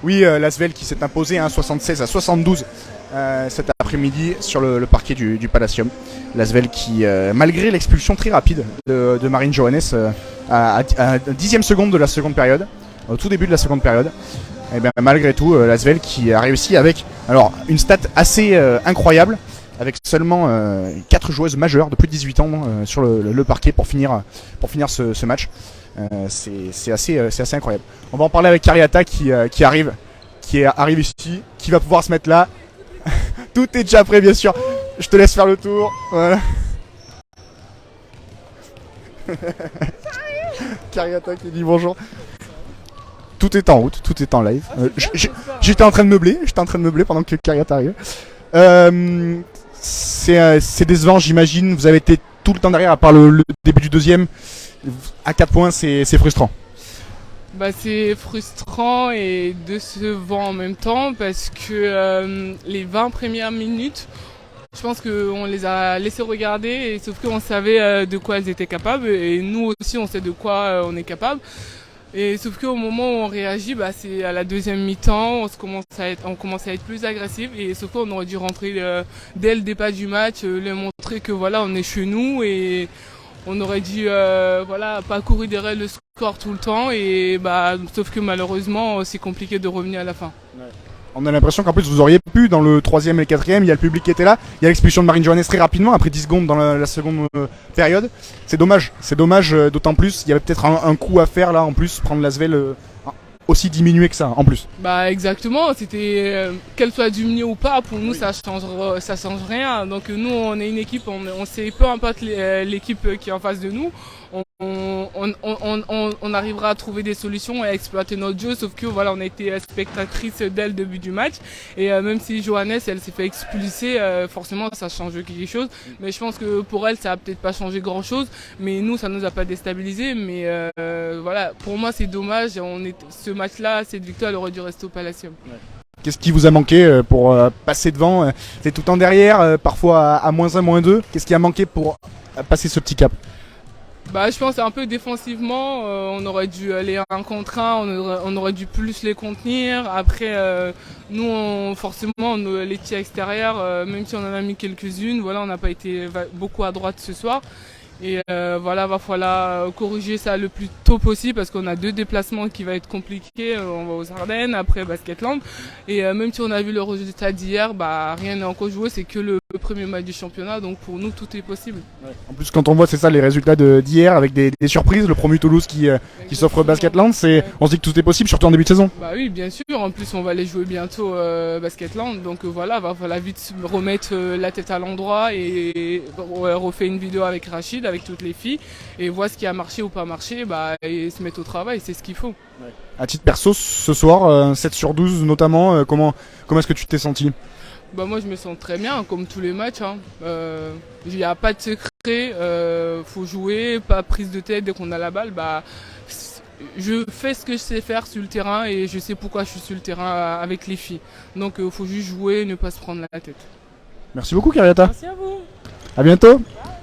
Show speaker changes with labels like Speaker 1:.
Speaker 1: Oui, l'Asvel qui s'est imposé 76 à 72 cet après-midi sur le parquet du Palacium. L'Asvel qui, malgré l'expulsion très rapide de Marine Johannes à 10e seconde de la seconde période, au tout début de la seconde période, et bien, malgré tout, l'Asvel qui a réussi avec une stat assez incroyable, avec seulement 4 joueuses majeures de plus de 18 ans sur le parquet pour finir ce match. C'est assez incroyable. On va en parler avec Cariata qui arrive ici, qui va pouvoir se mettre là. Tout est déjà prêt, bien sûr. Je te laisse faire le tour. Voilà. Cariata qui dit bonjour. Tout est en route, tout est en live. J'étais en train de meubler, pendant que Cariata arrive. C'est décevant, j'imagine. Vous avez été tout le temps derrière, à part le début du deuxième. À 4 points, c'est frustrant.
Speaker 2: Bah, c'est frustrant et décevant en même temps parce que les 20 premières minutes, je pense qu'on les a laissés regarder, et sauf qu'on savait de quoi elles étaient capables, et nous aussi on sait de quoi on est capable. Et sauf qu'au moment où on réagit, bah, c'est à la deuxième mi-temps, on commence à être plus agressif, et sauf qu'on aurait dû rentrer dès le départ du match, leur montrer que voilà, on est chez nous, et on aurait dû pas courir derrière le score tout le temps, et bah, sauf que malheureusement c'est compliqué de revenir à la fin.
Speaker 1: Ouais. On a l'impression qu'en plus vous auriez pu, dans le 3e et le 4e, il y a le public qui était là, il y a l'expulsion de Marine Johannes très rapidement, après 10 secondes dans la seconde période. C'est dommage, d'autant plus, il y avait peut-être un coup à faire là en plus, prendre l'Asvel aussi diminué que ça en plus.
Speaker 2: Bah exactement, c'était qu'elle soit diminuée ou pas, pour nous ça change rien. Donc nous on est une équipe, on sait peu importe l'équipe qui est en face de nous, on arrivera à trouver des solutions et à exploiter notre jeu, sauf que voilà, on a été spectatrice dès le début du match, et même si Johannes elle s'est fait expulser, forcément ça change quelque chose, mais je pense que pour elle ça a peut-être pas changé grand chose, mais nous ça nous a pas déstabilisé, mais voilà, pour moi c'est dommage, ce match-là, cette victoire, elle aurait dû rester au Palacium. Ouais.
Speaker 1: Qu'est-ce qui vous a manqué pour passer devant? C'est tout le temps derrière, parfois à -1, -2. Qu'est-ce qui a manqué pour passer ce petit cap?
Speaker 2: Bah, je pense un peu défensivement, on aurait dû aller 1 contre 1, on aurait dû plus les contenir. Après, nous, forcément, les tirs extérieurs, même si on en a mis quelques-unes, voilà, on n'a pas été beaucoup à droite ce soir. Et voilà, va falloir corriger ça le plus tôt possible, parce qu'on a 2 déplacements qui va être compliqués. On va aux Ardennes, après Basketland. Et même si on a vu le résultat d'hier, bah, rien n'est encore joué, c'est que le premier match du championnat, donc pour nous tout est possible.
Speaker 1: Ouais. En plus, quand on voit c'est ça les résultats d'hier avec des surprises, le Promu Toulouse qui s'offre Basketland, on se dit que tout est possible, surtout en début de saison.
Speaker 2: Bah oui, bien sûr, en plus on va aller jouer bientôt Basketland, donc voilà, va falloir vite remettre la tête à l'endroit et refaire une vidéo avec Rachid, avec toutes les filles, et voir ce qui a marché ou pas marché, bah, et se mettre au travail, c'est ce qu'il faut.
Speaker 1: Ouais. À titre perso, ce soir, 7 sur 12 notamment, comment est-ce que tu t'es senti?
Speaker 2: Bah moi je me sens très bien, comme tous les matchs. Il n'y a pas de secret, faut jouer, pas prise de tête dès qu'on a la balle. Bah, je fais ce que je sais faire sur le terrain, et je sais pourquoi je suis sur le terrain avec les filles. Donc faut juste jouer, ne pas se prendre la tête.
Speaker 1: Merci beaucoup, Cariata.
Speaker 2: Merci à vous.
Speaker 1: À bientôt. Bye.